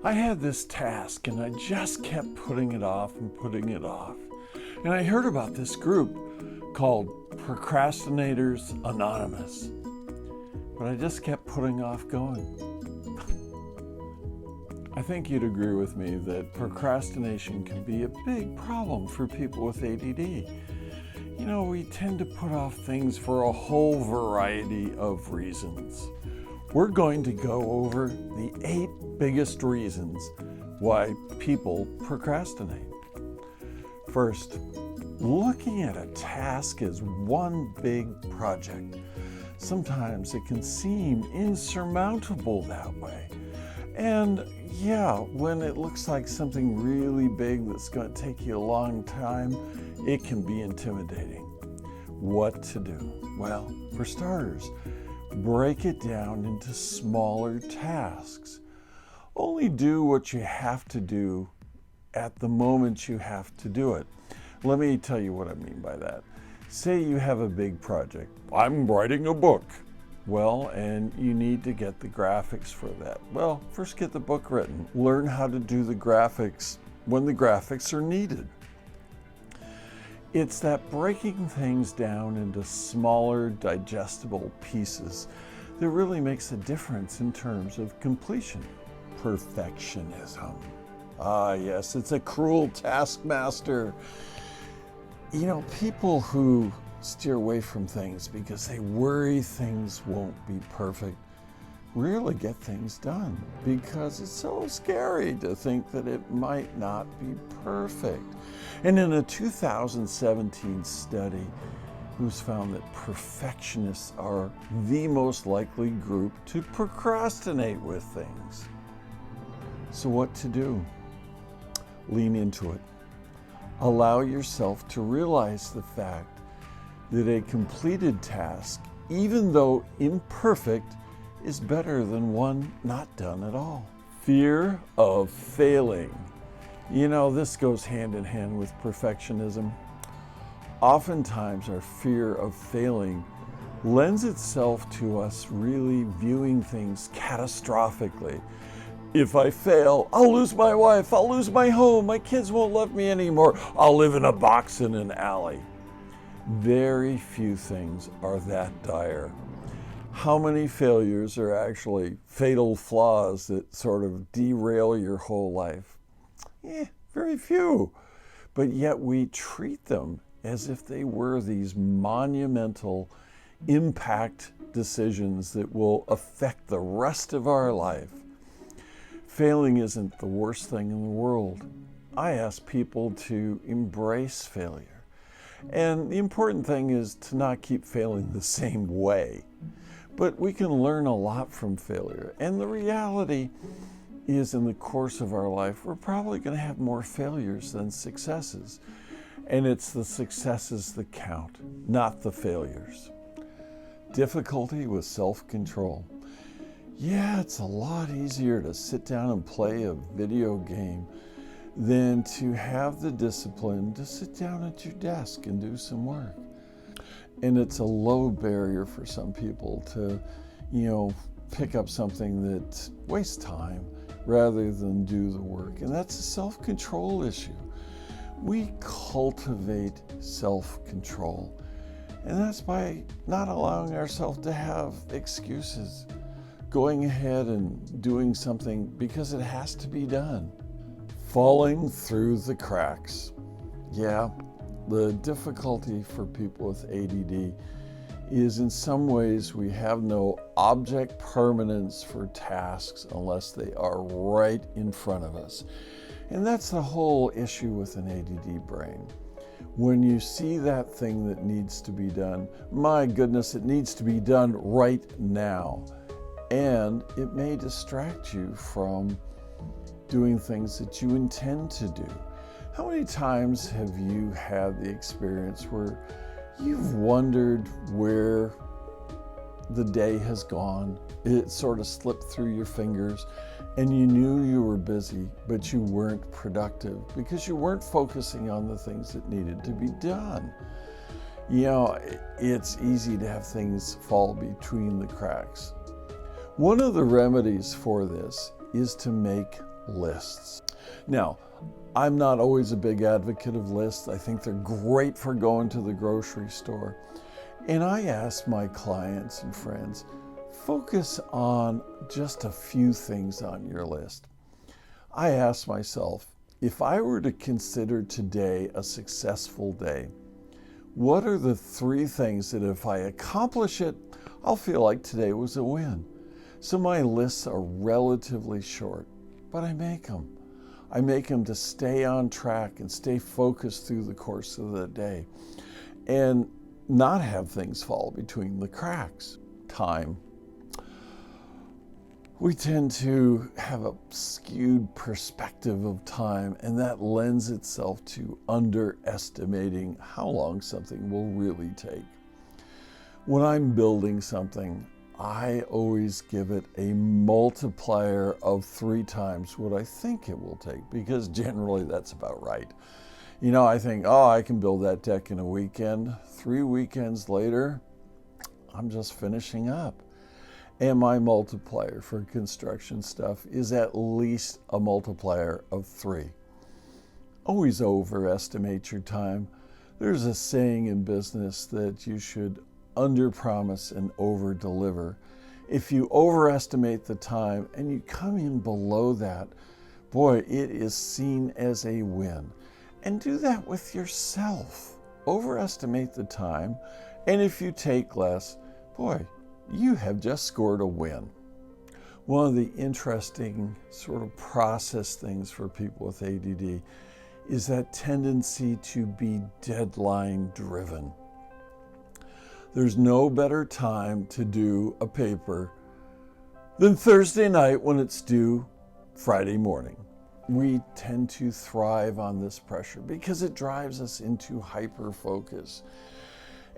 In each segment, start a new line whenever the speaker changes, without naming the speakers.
I had this task and I just kept putting it off and putting it off. And I heard about this group called Procrastinators Anonymous. But I just kept putting off going. I think you'd agree with me that procrastination can be a big problem for people with ADD. You know, we tend to put off things for a whole variety of reasons. We're going to go over the 8 biggest reasons why people procrastinate. First, looking at a task as one big project. Sometimes it can seem insurmountable that way. And yeah, when it looks like something really big that's going to take you a long time, it can be intimidating. What to do? Well, for starters, break it down into smaller tasks. Only do what you have to do at the moment you have to do it. Let me tell you what I mean by that. Say you have a big project. I'm writing a book. Well, and you need to get the graphics for that. Well, first get the book written. Learn how to do the graphics when the graphics are needed. It's that breaking things down into smaller, digestible pieces that really makes a difference in terms of completion. Perfectionism. Ah, yes, it's a cruel taskmaster. You know, people who steer away from things because they worry things won't be perfect rarely get things done because it's so scary to think that it might not be perfect. And in a 2017 study, it was found that perfectionists are the most likely group to procrastinate with things. So what to do? Lean into it. Allow yourself to realize the fact that a completed task, even though imperfect, is better than one not done at all. Fear of failing. You know, this goes hand in hand with perfectionism. Oftentimes, our fear of failing lends itself to us really viewing things catastrophically. If I fail, I'll lose my wife, I'll lose my home, my kids won't love me anymore, I'll live in a box in an alley. Very few things are that dire. How many failures are actually fatal flaws that sort of derail your whole life? Very few. But yet we treat them as if they were these monumental impact decisions that will affect the rest of our life. Failing isn't the worst thing in the world. I ask people to embrace failure. And the important thing is to not keep failing the same way. But we can learn a lot from failure. And the reality is, in the course of our life, we're probably going to have more failures than successes. And it's the successes that count, not the failures. Difficulty with self-control. Yeah, it's a lot easier to sit down and play a video game than to have the discipline to sit down at your desk and do some work. And it's a low barrier for some people to, pick up something that wastes time rather than do the work. And that's a self-control issue. We cultivate self-control. And that's by not allowing ourselves to have excuses, going ahead and doing something because it has to be done. Falling through the cracks. Yeah, the difficulty for people with ADD is in some ways we have no object permanence for tasks unless they are right in front of us. And that's the whole issue with an ADD brain. When you see that thing that needs to be done, my goodness, it needs to be done right now. And it may distract you from doing things that you intend to do. How many times have you had the experience where you've wondered where the day has gone? It sort of slipped through your fingers and you knew you were busy, but you weren't productive because you weren't focusing on the things that needed to be done. It's easy to have things fall between the cracks. One of the remedies for this is to make lists. Now, I'm not always a big advocate of lists. I think they're great for going to the grocery store. And I ask my clients and friends, focus on just a few things on your list. I ask myself, if I were to consider today a successful day, what are the 3 things that if I accomplish it, I'll feel like today was a win? So my lists are relatively short, but I make them. I make them to stay on track and stay focused through the course of the day and not have things fall between the cracks. Time. We tend to have a skewed perspective of time, and that lends itself to underestimating how long something will really take. When I'm building something, I always give it a multiplier of 3 times what I think it will take, because generally that's about right. You know, I think, I can build that deck in a weekend. 3 weekends later, I'm just finishing up. And my multiplier for construction stuff is at least a multiplier of 3. Always overestimate your time. There's a saying in business that you should under-promise and over-deliver. If you overestimate the time and you come in below that, boy, it is seen as a win. And do that with yourself. Overestimate the time, and if you take less, boy, you have just scored a win. One of the interesting sort of process things for people with ADD is that tendency to be deadline driven. There's no better time to do a paper than Thursday night when it's due Friday morning. We tend to thrive on this pressure because it drives us into hyper focus.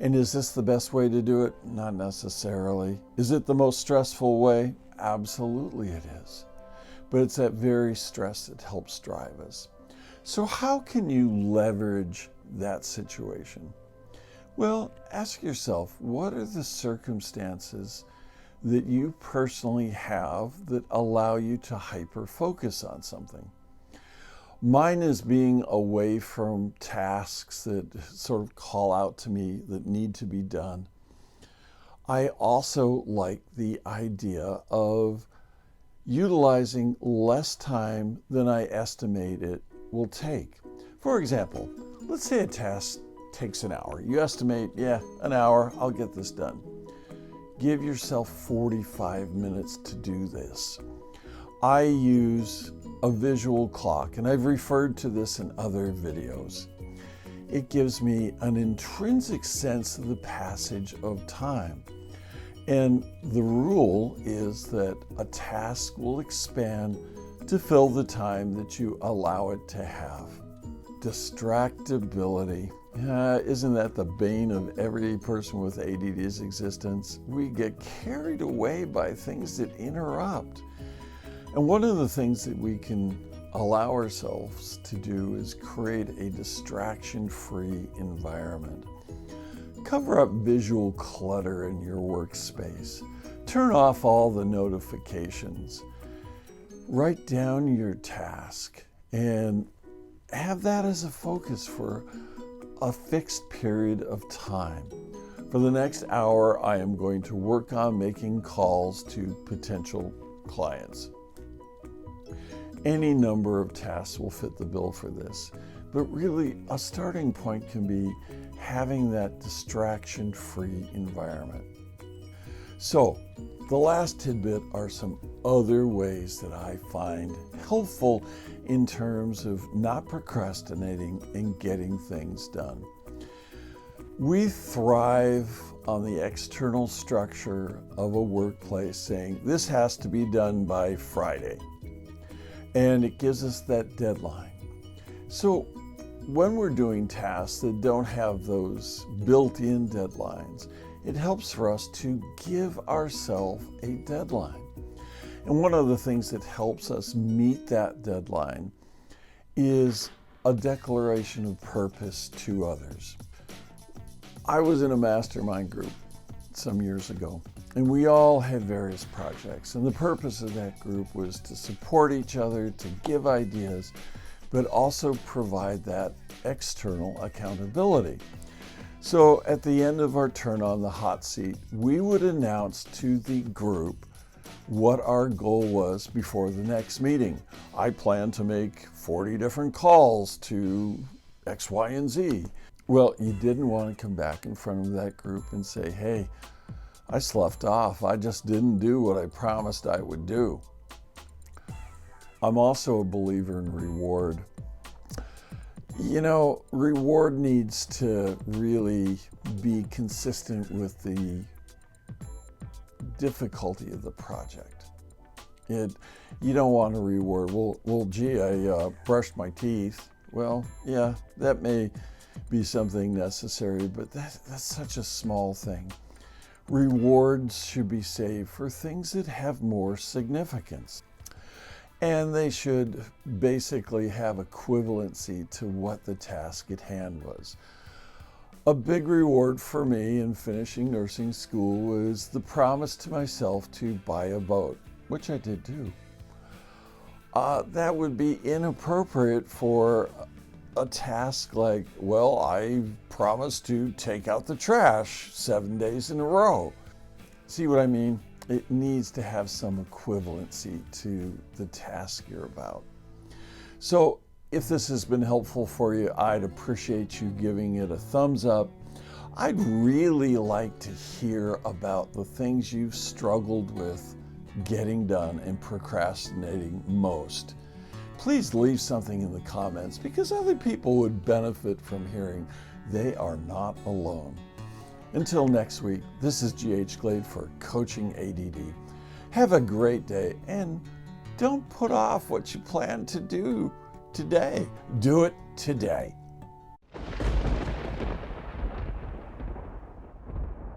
And is this the best way to do it? Not necessarily. Is it the most stressful way? Absolutely it is. But it's that very stress that helps drive us. So how can you leverage that situation? Well, ask yourself, what are the circumstances that you personally have that allow you to hyper-focus on something? Mine is being away from tasks that sort of call out to me that need to be done. I also like the idea of utilizing less time than I estimate it will take. For example, let's say a task takes an hour. You estimate, an hour, I'll get this done. Give yourself 45 minutes to do this. I use a visual clock, and I've referred to this in other videos. It gives me an intrinsic sense of the passage of time. And the rule is that a task will expand to fill the time that you allow it to have. Distractibility. Isn't that the bane of every person with ADD's existence? We get carried away by things that interrupt. And one of the things that we can allow ourselves to do is create a distraction-free environment. Cover up visual clutter in your workspace. Turn off all the notifications. Write down your task and have that as a focus for a fixed period of time. For the next hour, I am going to work on making calls to potential clients. Any number of tasks will fit the bill for this, but really a starting point can be having that distraction-free environment. So, the last tidbit are some other ways that I find helpful in terms of not procrastinating and getting things done. We thrive on the external structure of a workplace saying this has to be done by Friday. And it gives us that deadline. So when we're doing tasks that don't have those built-in deadlines, it helps for us to give ourselves a deadline. And one of the things that helps us meet that deadline is a declaration of purpose to others. I was in a mastermind group some years ago, And we all had various projects. And the purpose of that group was to support each other, to give ideas, but also provide that external accountability. So at the end of our turn on the hot seat, we would announce to the group what our goal was before the next meeting. I plan to make 40 different calls to X, Y, and Z. Well, you didn't want to come back in front of that group and say, hey, I sloughed off. I just didn't do what I promised I would do. I'm also a believer in reward. You know, reward needs to really be consistent with the difficulty of the project. You don't want to reward, well, gee, I brushed my teeth. Well, yeah, that may be something necessary, but that's such a small thing. Rewards should be saved for things that have more significance. And they should basically have equivalency to what the task at hand was. A big reward for me in finishing nursing school was the promise to myself to buy a boat, which I did do. That would be inappropriate for a task like, well, I promised to take out the trash 7 days in a row. See what I mean? It needs to have some equivalency to the task you're about. So if this has been helpful for you, I'd appreciate you giving it a thumbs up. I'd really like to hear about the things you've struggled with getting done and procrastinating most. Please leave something in the comments because other people would benefit from hearing they are not alone. Until next week, this is G.H. Glade for Coaching ADD. Have a great day and don't put off what you plan to do today. Do it today.